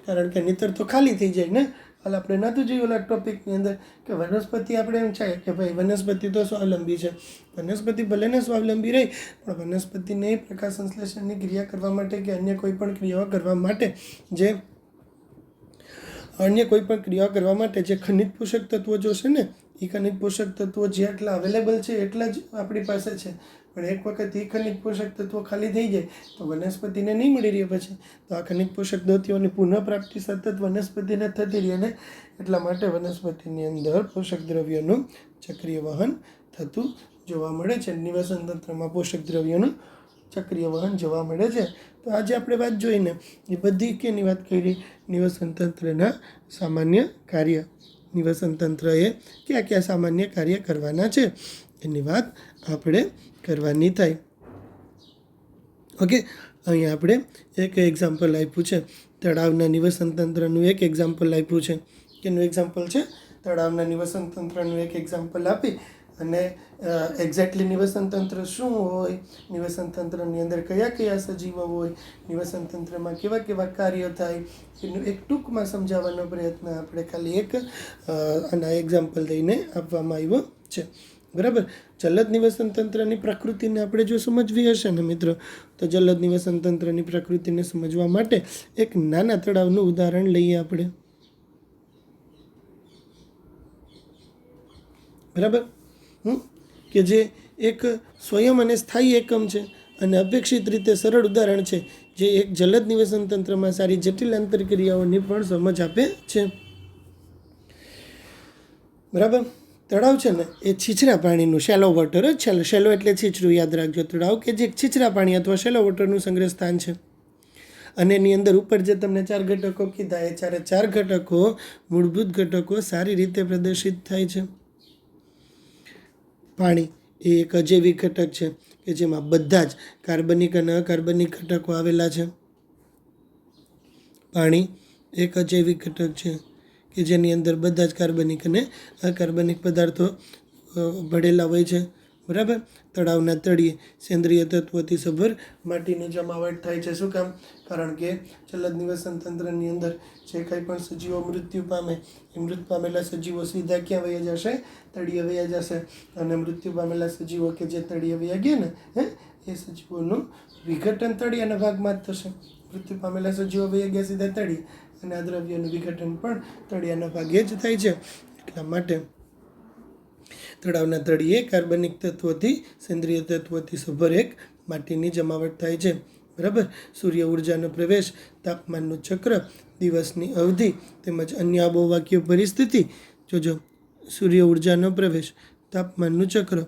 કારણ કે નહીંતર તો ખાલી થઈ જાય ને. હાલ આપણે નહોતું જોયું ઓલા ટોપિકની અંદર કે વનસ્પતિ આપણે એમ છે કે ભાઈ વનસ્પતિ તો સ્વાવલંબી છે. વનસ્પતિ ભલે ને સ્વાવલંબી રહી પણ વનસ્પતિને પ્રકાશ સંશ્લેષણની ક્રિયા કરવા માટે કે અન્ય કોઈ પણ ક્રિયાઓ કરવા માટે જે ખનિજ પોષક તત્વો જોશે ને એ ખનિજ પોષક તત્વો જેટલા અવેલેબલ છે એટલા જ આપણી પાસે છે. પણ એક વખત એ ખનિજ પોષક તત્વો ખાલી થઈ જાય તો વનસ્પતિને નહીં મળી રહે પછી. તો આ ખનિજ પોષક તત્વોની પુનઃપ્રાપ્તિ સતત વનસ્પતિને થતી રહે ને એટલા માટે વનસ્પતિની અંદર પોષક દ્રવ્યોનું ચક્રીય વહન થતું જોવા મળે છે. નિવસન તંત્રમાં પોષક દ્રવ્યોનું ચક્રીય વહન જોવા મળે છે. તો આજે આપણે વાત જોઈને એ બધી કેની વાત કરી? નિવસન તંત્રના સામાન્ય કાર્ય. નિવસન તંત્રએ કયા સામાન્ય કાર્ય કરવાના છે એની વાત આપણે કરવાની થાય. ઓકે, અહીંયા આપણે એક એક્ઝામ્પલ આપ્યું છે. તળાવના નિવસન તંત્રનું એક એક્ઝામ્પલ આપ્યું છે. કેનું એક્ઝામ્પલ છે? તળાવના નિવસન તંત્રનું એક એક્ઝામ્પલ આપી અને એક્ઝેક્ટલી નિવસન તંત્ર શું હોય, નિવસન તંત્રની અંદર કયા સજીવો હોય, નિવસન તંત્રમાં કેવા કાર્યો થાય એનું એક ટૂંકમાં સમજાવવાનો પ્રયત્ન આપણે ખાલી એક આના એક્ઝામ્પલ દઈને આપવામાં આવ્યો છે. બરાબર. જલદ નિવસન તંત્રની પ્રકૃતિને આપણે જો સમજવી હશે ને મિત્રો, તો જલદ નિવસન તંત્રની પ્રકૃતિને સમજવા માટે એક નાના તળાવનું ઉદાહરણ લઈએ આપણે. બરાબર. કે જે એક સ્વયં અને સ્થાયી એકમ છે અને અપેક્ષિત રીતે સરળ ઉદાહરણ છે જે એક જલદ નિવસન તંત્રમાં સારી જટિલ આંતરક્રિયાઓની પણ સમજ આપે છે. બરાબર. તળાવ છે ને એ છીછરા પાણીનું શેલો વોટર જ છે. શેલો એટલે છીછરું, યાદ રાખજો. તળાવ કે જે છીછરા પાણી અથવા શેલો વોટરનું સંગ્રહ સ્થાન છે. અને એની અંદર ઉપર જે તમને 4 ઘટકો કીધા એ 4 ઘટકો મૂળભૂત ઘટકો સારી રીતે પ્રદર્શિત થાય છે. પાણી એ એક અજૈવિક ઘટક છે કે જેમાં બધા જ કાર્બનિક અને અકાર્બનિક ઘટકો આવેલા છે. પાણી એક અજૈવિક ઘટક છે કે જેની અંદર બધા જ કાર્બનિક અને અકાર્બનિક પદાર્થો ભળેલા હોય છે. બરાબર. તળાવના તળિયે સેન્દ્રિય તત્વોથી સભર માટીની જમાવટ થાય છે. શું કામ? કારણ કે જલદ નિવસન તંત્રની અંદર જે કંઈ પણ સજીવો મૃત્યુ પામે એ મૃત પામેલા સજીવો સીધા ક્યાં વયા જશે? તળિયે વયા જશે. અને મૃત્યુ પામેલા સજીવો કે જે તળિયે વયા ગયા ને એ સજીવોનું વિઘટન તળિયાના ભાગમાં જ થશે. મૃત્યુ પામેલા સજીવો વયા ગયા સીધા તળિયે અને આ દ્રવ્યોનું વિઘટન પણ તળિયાના ભાગે જ થાય છે. એટલા માટે તળાવના તળિયે કાર્બનિક તત્વોથી સેન્દ્રિય તત્વોથી સભર એક માટીની જમાવટ થાય છે. બરાબર. સૂર્ય ઉર્જાનો પ્રવેશ, તાપમાનનું ચક્ર, દિવસની અવધિ તેમજ અન્ય આબોહવાકીય પરિસ્થિતિ. જોજો, સૂર્ય ઉર્જાનો પ્રવેશ, તાપમાનનું ચક્ર,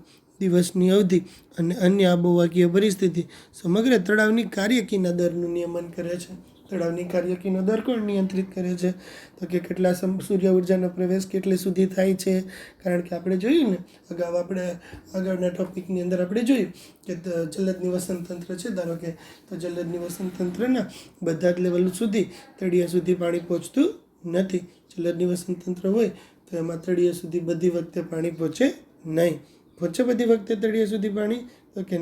દિવસની અવધિ અને અન્ય આબોહવાકીય પરિસ્થિતિ સમગ્ર તળાવની કાર્યકીના દરનું નિયમન કરે છે. તળાવની કાર્યકીનો દર કોણ નિયંત્રિત કરે છે? તો કે કેટલા સૂર્ય ઉર્જાનો પ્રવેશ કેટલે સુધી થાય છે. કારણ કે આપણે જોયું ને અગાઉ આપણે આગળના ટોપિકની અંદર આપણે જોયું કે જલદ નિવસન તંત્ર છે. ધારો કે તો જલદ નિવસન તંત્રના બધા જ લેવલ સુધી તળિયા સુધી પાણી પહોંચતું નથી. જલદ નિવસન તંત્ર હોય તો એમાં તળિયા સુધી બધી વખતે પાણી પહોંચે નહીં. પહોંચે બધી વખતે તળિયા સુધી પાણી? તો કે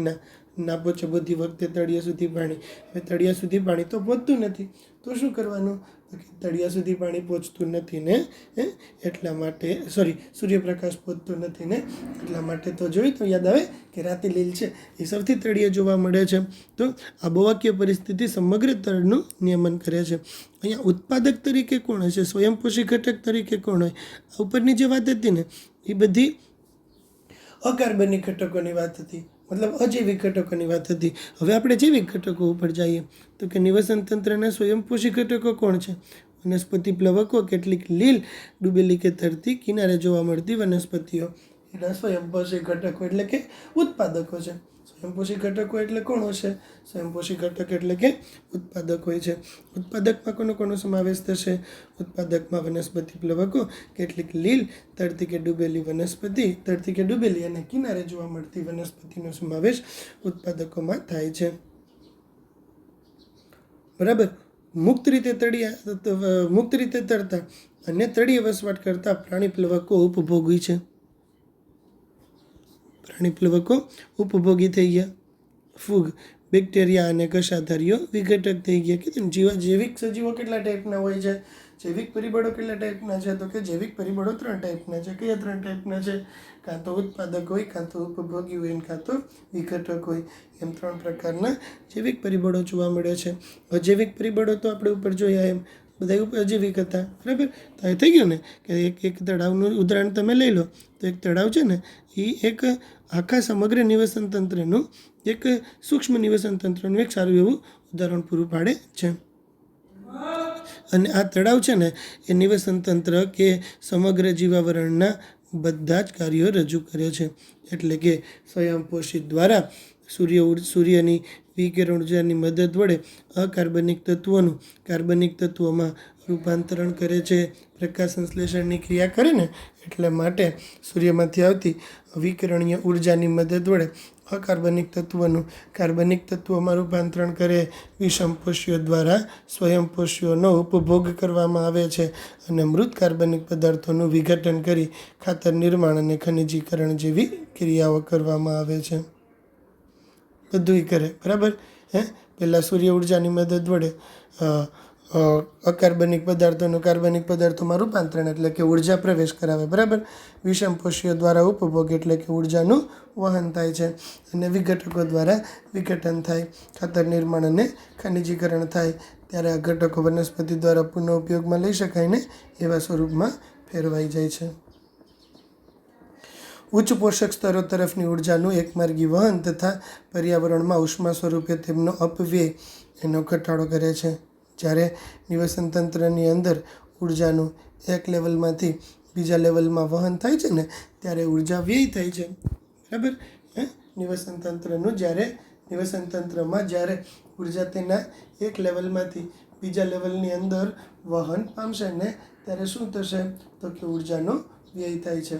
ના પહોંચે બધી વખતે તળિયા સુધી પાણી. હવે તળિયા સુધી પાણી તો પહોંચતું નથી તો શું કરવાનું? તો કે તળિયા સુધી પાણી પહોંચતું નથી ને એટલા માટે સૂર્યપ્રકાશ પહોંચતો નથી ને એટલા માટે તો જોયું તો યાદ આવે કે રાતે લીલ છે એ સૌથી તળિયે જોવા મળે છે. તો આબોહવાકીય પરિસ્થિતિ સમગ્ર તળનું નિયમન કરે છે. અહીંયા ઉત્પાદક તરીકે કોણ હશે? સ્વયંપોષી ઘટક તરીકે કોણ હોય? આ ઉપરની જે વાત હતી ને એ બધી અકાર્બનિક ઘટકોની વાત હતી, મતલબ અજૈવિક ઘટકોની વાત હતી. હવે આપણે જૈવિક ઘટકો ઉપર જઈએ તો કે નિવસન તંત્રના સ્વયંપોષી ઘટકો કોણ છે? વનસ્પતિ પ્લવકો, કેટલીક લીલ ડૂબેલી કે તરતી કિનારે જોવા મળતી વનસ્પતિઓ એના સ્વયંપોષી ઘટકો એટલે કે ઉત્પાદકો છે. સ્વયંપોષી ઘટકો એટલે કોણ હશે? સ્વયંપોષી ઘટક એટલે કે ઉત્પાદક હોય છે. ઉત્પાદકમાં કોનો સમાવેશ થશે? ઉત્પાદકમાં વનસ્પતિ પ્લવકો, કેટલીક લીલ તરતી કે ડૂબેલી વનસ્પતિ, તરતી કે ડૂબેલી અને કિનારે જોવા મળતી વનસ્પતિનો સમાવેશ ઉત્પાદકોમાં થાય છે. બરાબર. મુક્ત રીતે તરતા અને તળિયે વસવાટ કરતા પ્રાણી પ્લવકો ઉપભોગી છે. પ્રાણી પ્લવકો ઉપભોગી થઈ ગયા. ફૂગ, બેક્ટેરિયા અને કશાધારીઓ વિઘટક થઈ ગયા. કે જૈવિક સજીવો કેટલા ટાઈપના હોય છે? જૈવિક પરિબળો કેટલા ટાઈપના છે? તો કે જૈવિક પરિબળો 3 ટાઈપના છે. કયા 3 ટાઈપના છે? કાં તો ઉત્પાદક હોય, કાં તો ઉપભોગી હોય અને કાં તો વિઘટક હોય. એમ 3 પ્રકારના જૈવિક પરિબળો જોવા મળે છે. અજૈવિક પરિબળો તો આપણે ઉપર જોયા એમ બધા અજૈવિક હતા. બરાબર. તો એ થઈ ગયું ને કે એક તળાવનું ઉદાહરણ તમે લઈ લો તો એક તળાવ છે ને એ એક આખા સમગ્ર નિવસન તંત્રનું એક સૂક્ષ્મ નિવસન તંત્રનું એક સારું એવું ઉદાહરણ પૂરું પાડે છે. અને આ તળાવ છે ને એ નિવસન તંત્ર કે સમગ્ર જીવાવરણના બધા જ કાર્યો રજૂ કરે છે. એટલે કે સ્વયંપોષિત દ્વારા સૂર્યની વિકિરણ ઉર્જાની મદદ વડે અકાર્બનિક તત્વોનું કાર્બનિક તત્વોમાં રૂપાંતરણ કરે છે. પ્રકાશ સંશ્લેષણની ક્રિયા કરે ને એટલે માટે સૂર્યમાંથી આવતી વિકિરણીય ઉર્જાની મદદ વડે અકાર્બનિક તત્વોનું કાર્બનિક તત્વોમાં રૂપાંતરણ કરે. વિષમપોષીઓ દ્વારા સ્વયંપોષીઓનો ઉપભોગ કરવામાં આવે છે અને મૃત કાર્બનિક પદાર્થોનું વિઘટન કરી ખાતર નિર્માણ અને ખનિજીકરણ જેવી ક્રિયાઓ કરવામાં આવે છે. બધુંય કરે. બરાબર. પહેલાં સૂર્ય ઉર્જાની મદદ વડે અકાર્બનિક પદાર્થોનું કાર્બનિક પદાર્થોમાં રૂપાંતરણ એટલે કે ઉર્જા પ્રવેશ કરાવે. બરાબર. વિષમપોષીઓ દ્વારા ઉપભોગ એટલે કે ઉર્જાનું વહન થાય છે અને વિઘટકો દ્વારા વિઘટન થાય, ખાતર નિર્માણ અને ખનિજીકરણ થાય. ત્યારે આ ઘટકો વનસ્પતિ દ્વારા પુનઃ ઉપયોગમાં લઈ શકાય ને એવા સ્વરૂપમાં ફેરવાઈ જાય છે. ઉચ્ચ પોષક સ્તરો તરફની ઉર્જાનું એકમાર્ગી વહન તથા પર્યાવરણમાં ઉષ્મા સ્વરૂપે તેમનો અપવ્યય એનો ઘટાડો કરે છે. જ્યારે નિવસન તંત્રની અંદર ઉર્જાનું એક લેવલમાંથી બીજા લેવલમાં વહન થાય છે ને ત્યારે ઉર્જા વ્યય થાય છે. બરાબર. નિવસન તંત્રનું જ્યારે નિવસન તંત્રમાં જ્યારે ઉર્જા તેના એક લેવલમાંથી બીજા લેવલની અંદર વહન પામશે ને ત્યારે શું થશે તો કે ઉર્જાનો વ્યય થાય છે.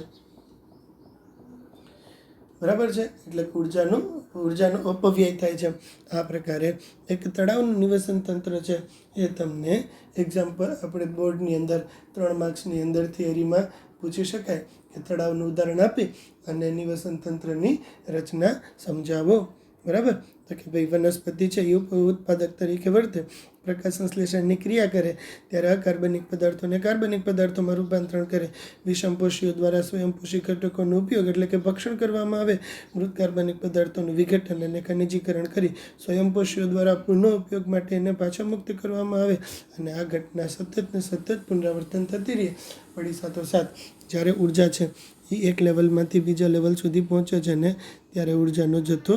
બરાબર છે. એટલે કે ઉર્જાનો અપવ્યય થાય છે. આ પ્રકારે એક તળાવનું નિવસન તંત્ર છે એ તમને એક્ઝામ્પલ આપણે બોર્ડની અંદર 3 માર્ક્સની અંદર થિયરીમાં પૂછી શકાય કે તળાવનું ઉદાહરણ આપી અને નિવસન તંત્રની રચના સમજાવો. બરાબર. તો કે ભાઈ વનસ્પતિ છે એ ઉત્પાદક તરીકે વર્તે, પ્રકાશ સંશ્લેષણની ક્રિયા કરે ત્યારે અકાર્બનિક પદાર્થોને કાર્બનિક પદાર્થોમાં રૂપાંતરણ કરે, વિષમપોષીઓ દ્વારા સ્વયંપોષી ઘટકોનો ઉપયોગ એટલે કે ભક્ષણ કરવામાં આવે, મૃત કાર્બનિક પદાર્થોનું વિઘટન અને ખનિજીકરણ કરી સ્વયંપોષીઓ દ્વારા પુનઃ ઉપયોગ માટે એને પાછા મુક્ત કરવામાં આવે અને આ ઘટના સતત પુનરાવર્તન થતી રહે. વળી સાથોસાથ જ્યારે ઉર્જા છે એ એક લેવલમાંથી બીજા લેવલ સુધી પહોંચે છે ને ત્યારે ઉર્જાનો જથ્થો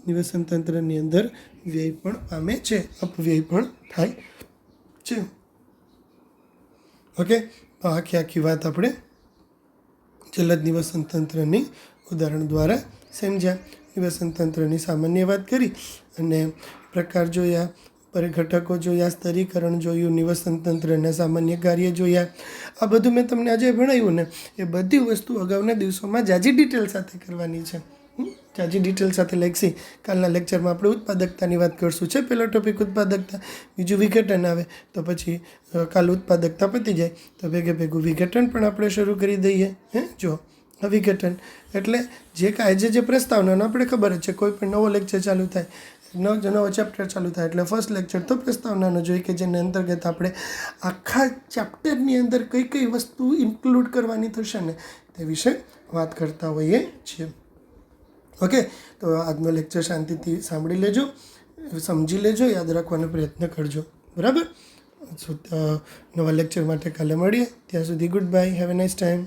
નિવસન તંત્રની અંદર વ્યય પણ પામે છે, અપવ્યય પણ થાય છે. ઓકે, તો આખી વાત આપણે જલદ નિવસન તંત્રની ઉદાહરણ દ્વારા સમજ્યા. નિવસન તંત્રની સામાન્ય વાત કરી અને પ્રકાર જોયા, ઘટકો જોયા, સ્તરીકરણ જોયું, નિવસન તંત્રના સામાન્ય કાર્ય જોયા. આ બધું મેં તમને આજે ભણાવ્યું ને એ બધી વસ્તુ અગાઉના દિવસોમાં જાજી ડિટેલ સાથે કરવાની છે. જાજી ડિટેલ સાથે લખશી. કાલના લેક્ચરમાં આપણે ઉત્પાદકતાની વાત કરશું. છે પહેલો ટોપિક ઉત્પાદકતા, બીજું વિઘટન આવે તો પછી કાલ ઉત્પાદકતા પતી જાય તો ભેગું વિઘટન પણ આપણે શરૂ કરી દઈએ. જો વિઘટન એટલે જે કાંઈ જે પ્રસ્તાવનાનો આપણે ખબર જ છે, કોઈ પણ નવો લેક્ચર ચાલુ થાય, નવો ચેપ્ટર ચાલુ થાય એટલે ફર્સ્ટ લેક્ચર તો પ્રસ્તાવનાનો જોઈએ કે જેને અંતર્ગત આપણે આખા ચેપ્ટરની અંદર કઈ વસ્તુ ઇન્ક્લુડ કરવાની થશે ને તે વિશે વાત કરતા હોઈએ છીએ. ઓકે, તો આજનો લેક્ચર શાંતિથી સાંભળી લેજો, સમજી લેજો, યાદ રાખવાનો પ્રયત્ન કરજો. બરાબર. નવા લેક્ચર માટે કાલે મળીએ. ત્યાં સુધી good bye, have a nice time.